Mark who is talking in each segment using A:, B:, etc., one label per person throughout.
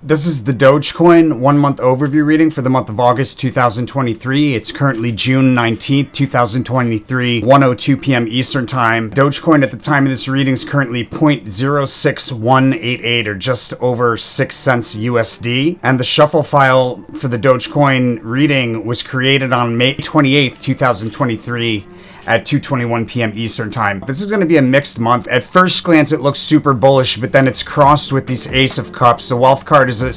A: This is the Dogecoin 1-month overview reading for the month of August 2023. It's currently June 19th, 2023, 1:02 p.m. Eastern Time. Dogecoin at the time of this reading is currently 0.06188 or just over 6 cents USD. And the shuffle file for the Dogecoin reading was created on May 28th, 2023 at 2:21 p.m. Eastern Time. This is going to be a mixed month. At first glance, it looks super bullish, but then it's crossed with these Ace of Cups. The Wealth card is a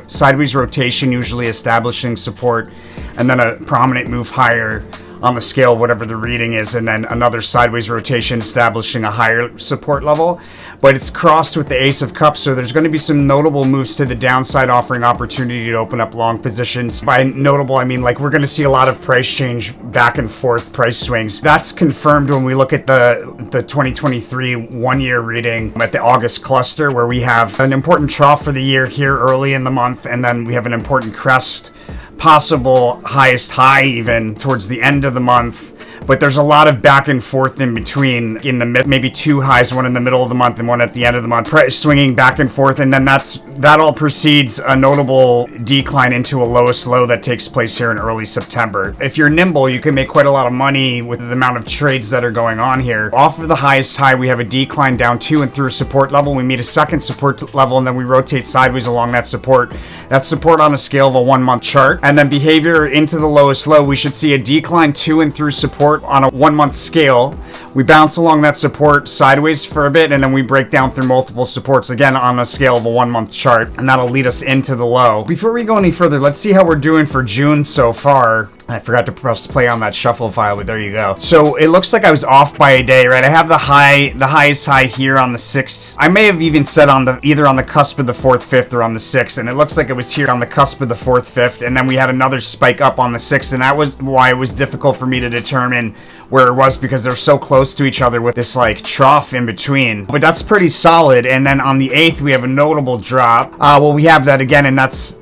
A: sideways rotation, usually establishing support, and then a prominent move higher on the scale of whatever the reading is, and then another sideways rotation establishing a higher support level. But it's crossed with the Ace of Cups, so there's going to be some notable moves to the downside, offering opportunity to open up long positions. By notable, I mean like we're going to see a lot of price change, back and forth price swings. That's confirmed when we look at the 2023 one-year reading at the August cluster, where we have an important trough for the year here early in the month, and then we have an important crest, possible highest high even towards the end of the month. But there's a lot of back and forth in between, in the maybe two highs, one in the middle of the month and one at the end of the month, swinging back and forth, and then that all precedes a notable decline into a lowest low that takes place here in early September. If you're nimble, you can make quite a lot of money with the amount of trades that are going on here. Off of the highest high, we have a decline down to and through a support level. We meet a second support level, and then we rotate sideways along that support. That's support on a scale of a 1-month chart. And then behavior into the lowest low, we should see a decline to and through support on a 1-month scale. We bounce along that support sideways for a bit, and then we break down through multiple supports again on a scale of a 1-month chart, and that'll lead us into the low. Before we go any further, let's see how we're doing for June so far. I forgot to press play on that shuffle file, but there you go. So it looks like I was off by a day, right? I have the highest high here on the 6th. I may have even said either on the cusp of the 4th, 5th, or on the 6th, and it looks like it was here on the cusp of the 4th, 5th, and then we had another spike up on the 6th, and that was why it was difficult for me to determine where it was, because they're so close to each other with this like trough in between. But that's pretty solid. And then on the 8th, we have a notable drop. Well, we have that again, and that's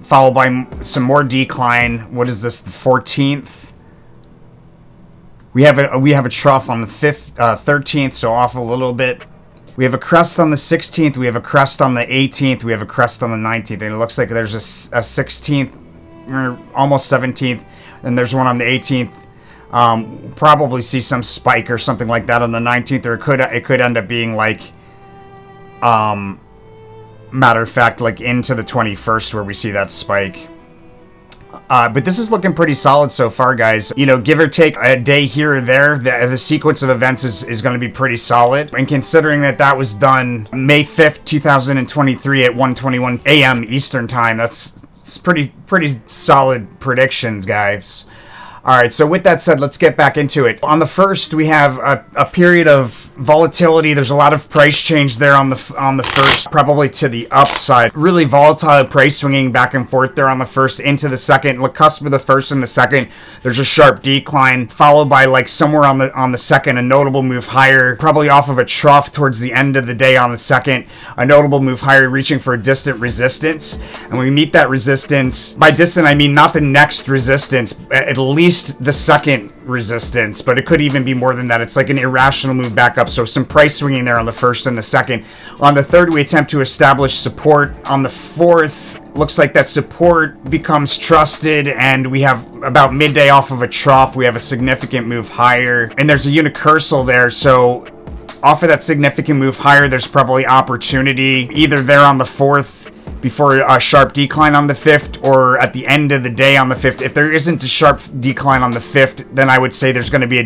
A: followed by some more decline. What is this? The 14th. We have a trough on the 13th, so off a little bit. We have a crest on the 16th. We have a crest on the 18th. We have a crest on the 19th. And it looks like there's a 16th, or almost 17th, and there's one on the 18th. Probably see some spike or something like that on the 19th, or it could end up being like, matter of fact, like into the 21st where we see that spike. But this is looking pretty solid so far, guys. You know, give or take a day here or there, the sequence of events is going to be pretty solid. And considering that was done May 5th, 2023 at 1:21 a.m. Eastern Time, it's pretty solid predictions, guys. All right, so with that said, let's get back into it. On the 1st, we have a period of volatility. There's a lot of price change there on the 1st, probably to the upside. Really volatile price swinging back and forth there on the 1st into the 2nd. Look, cusp of the 1st and the 2nd, there's a sharp decline, followed by like somewhere on the 2nd, a notable move higher, probably off of a trough towards the end of the day on the 2nd, a notable move higher, reaching for a distant resistance. And when we meet that resistance, by distant, I mean not the next resistance, at least the second resistance, but it could even be more than that. It's like an irrational move back up. So some price swinging there on the 1st and the 2nd. On the 3rd, we attempt to establish support. On the 4th, looks like that support becomes trusted, and we have about midday off of a trough. We have a significant move higher, and there's a unicursal there. So off of that significant move higher, there's probably opportunity either there on the 4th before a sharp decline on the 5th, or at the end of the day on the 5th. If there isn't a sharp decline on the 5th, then I would say there's going to be a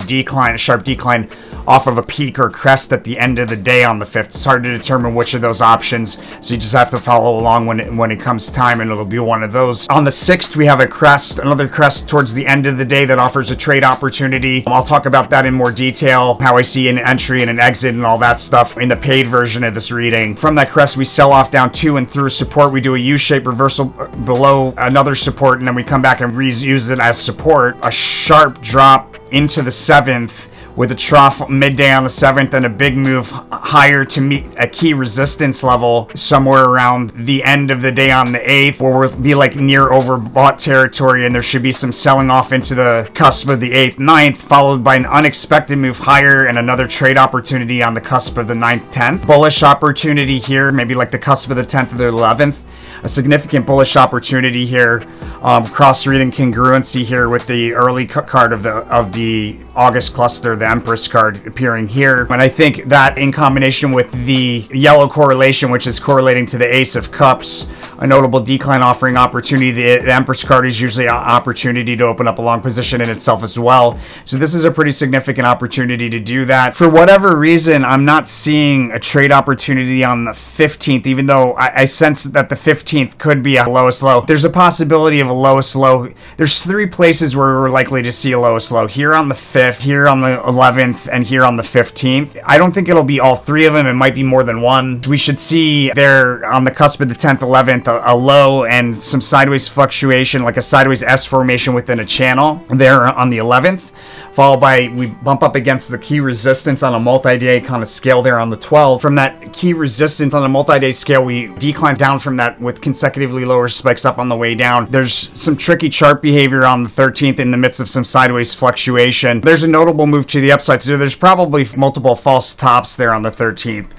A: sharp decline off of a peak or crest at the end of the day on the 5th. It's hard to determine which of those options, so you just have to follow along when it comes time, and it'll be one of those. On the 6th, we have another crest towards the end of the day that offers a trade opportunity. I'll talk about that in more detail, how I see an entry and an exit and all that stuff in the paid version of this reading. From that crest, we sell off down to and through support. We do a U-shaped reversal below another support, and then we come back and reuse it as support. A sharp drop into the 7th with a trough midday on the 7th and a big move higher to meet a key resistance level somewhere around the end of the day on the 8th, where we'll be like near overbought territory, and there should be some selling off into the cusp of the 8th, 9th, followed by an unexpected move higher and another trade opportunity on the cusp of the 9th, 10th. Bullish opportunity here, maybe like the cusp of the 10th or the 11th. A significant bullish opportunity here. Cross-reading congruency here with the early card of the August cluster, the Empress card appearing here. And I think that in combination with the yellow correlation, which is correlating to the Ace of Cups, a notable decline offering opportunity. The Empress card is usually an opportunity to open up a long position in itself as well. So this is a pretty significant opportunity to do that. For whatever reason, I'm not seeing a trade opportunity on the 15th, even though I sense that the 15th could be a lowest low. There's a possibility of a lowest low. There's 3 places where we're likely to see a lowest low. Here on the 5th, here on the 11th, and here on the 15th. I don't think it'll be all 3 of them. It might be more than one. We should see there on the cusp of the 10th, 11th, a low and some sideways fluctuation, like a sideways S formation within a channel there on the 11th, followed by we bump up against the key resistance on a multi-day kind of scale there on the 12th. From that key resistance on a multi-day scale, we decline down from that with consecutively lower spikes up on the way down. There's some tricky chart behavior on the 13th in the midst of some sideways fluctuation. There's a notable move to the upside, so there's probably multiple false tops there on the 13th.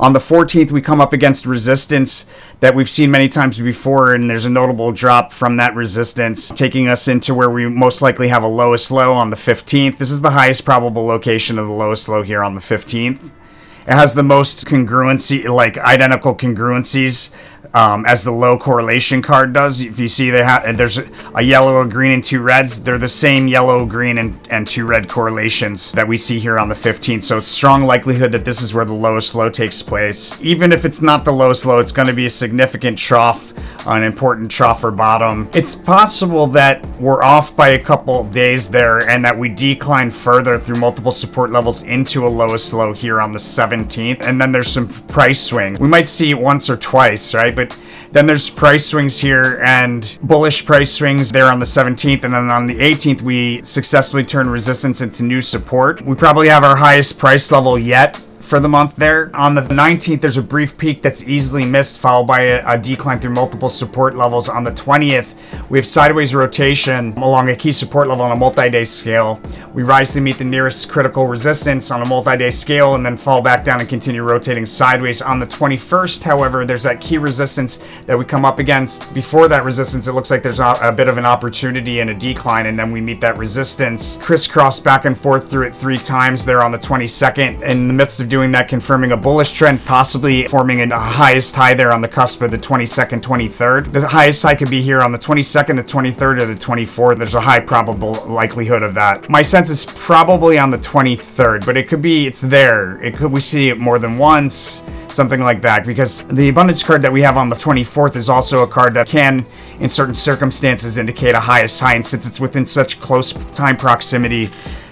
A: On the 14th, we come up against resistance that we've seen many times before, and there's a notable drop from that resistance, taking us into where we most likely have a lowest low on the 15th. This is the highest probable location of the lowest low here on the 15th. It has the most congruency, like identical congruencies, as the low correlation card does. If you see there's a yellow, a green, and 2 reds. They're the same yellow, green, and 2 red correlations that we see here on the 15th. So it's strong likelihood that this is where the lowest low takes place. Even if it's not the lowest low, it's going to be a significant trough, an important trough or bottom. It's possible that we're off by a couple days there and that we decline further through multiple support levels into a lowest low here on the 17th. And then there's some price swings. We might see it once or twice, right? But then there's price swings here and bullish price swings there on the 17th. And then on the 18th, we successfully turn resistance into new support. We probably have our highest price level yet for the month there. On the 19th, there's a brief peak that's easily missed, followed by a decline through multiple support levels. On the 20th, we have sideways rotation along a key support level on a multi-day scale. We rise to meet the nearest critical resistance on a multi-day scale and then fall back down and continue rotating sideways. On the 21st, however, there's that key resistance that we come up against. Before that resistance, it looks like there's a bit of an opportunity and a decline, and then we meet that resistance. Crisscross back and forth through it 3 times there on the 22nd. In the midst of doing that, confirming a bullish trend, possibly forming a highest high there on the cusp of the 22nd, 23rd. The highest high could be here on the 22nd, the 23rd, or the 24th. There's a high probable likelihood of that. My sense is probably on the 23rd, but it could be it's there. We see it more than once, something like that, because the abundance card that we have on the 24th is also a card that can, in certain circumstances, indicate a highest high, and since it's within such close time proximity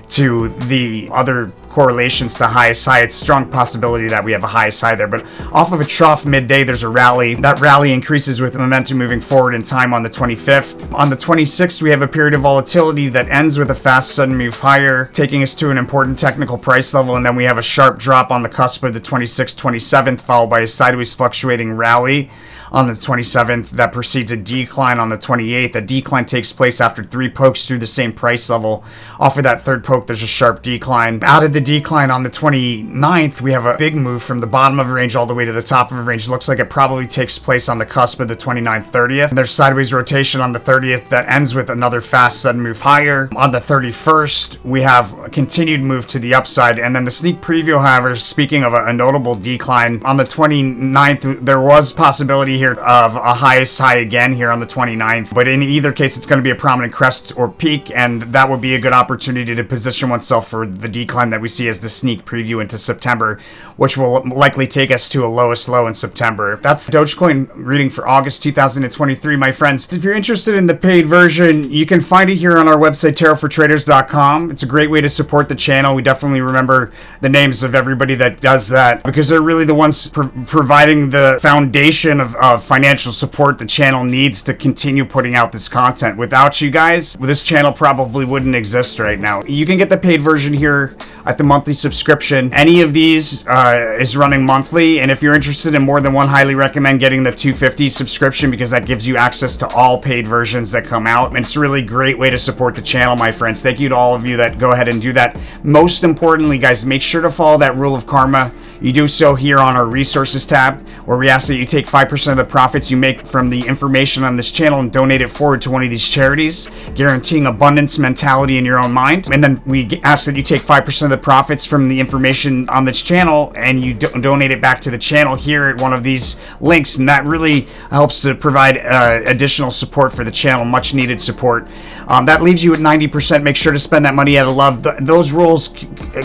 A: to the other correlations to highest high, it's strong possibility that we have a highest high there. But off of a trough midday, there's a rally. That rally increases with momentum moving forward in time on the 25th. On the 26th, we have a period of volatility that ends with a fast sudden move higher, taking us to an important technical price level, and then we have a sharp drop on the cusp of the 26th, 27th, followed by a sideways fluctuating rally on the 27th that precedes a decline on the 28th. A decline takes place after 3 pokes through the same price level. Off of that 3rd poke, there's a sharp decline. Out of the decline on the 29th, we have a big move from the bottom of a range all the way to the top of a range. Looks like it probably takes place on the cusp of the 29th, 30th. And there's sideways rotation on the 30th that ends with another fast sudden move higher. On the 31st, we have a continued move to the upside. And then the sneak preview, however, speaking of a notable decline, on the 29th, there was possibility here of a highest high again here on the 29th, but in either case, it's going to be a prominent crest or peak, and that would be a good opportunity to position oneself for the decline that we see as the sneak preview into September, which will likely take us to a lowest low in September. That's Dogecoin reading for August 2023, my friends. If you're interested in the paid version, you can find it here on our website, tarotfortraders.com. It's a great way to support the channel. We definitely remember the names of everybody that does that, because they're really the ones providing the foundation of financial support the channel needs to continue putting out this content. Without you guys, this channel probably wouldn't exist right now. You can going to get the paid version here at the monthly subscription. Any of these is running monthly, and if you're interested in more than one, highly recommend getting the 250 subscription, because that gives you access to all paid versions that come out. And it's a really great way to support the channel, my friends. Thank you to all of you that go ahead and do that. Most importantly, guys, make sure to follow that rule of karma. You do so here on our resources tab, where we ask that you take 5% of the profits you make from the information on this channel and donate it forward to one of these charities, guaranteeing abundance mentality in your own mind. And then we ask that you take 5% of the profits from the information on this channel and you donate it back to the channel here at one of these links. And that really helps to provide additional support for the channel, much needed support. That leaves you at 90%. Make sure to spend that money out of love. Those rules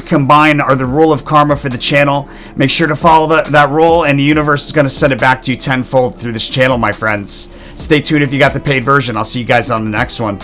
A: combined are the rule of karma for the channel. Make sure to follow that rule, and the universe is going to send it back to you tenfold through this channel, my friends. Stay tuned if you got the paid version. I'll see you guys on the next one.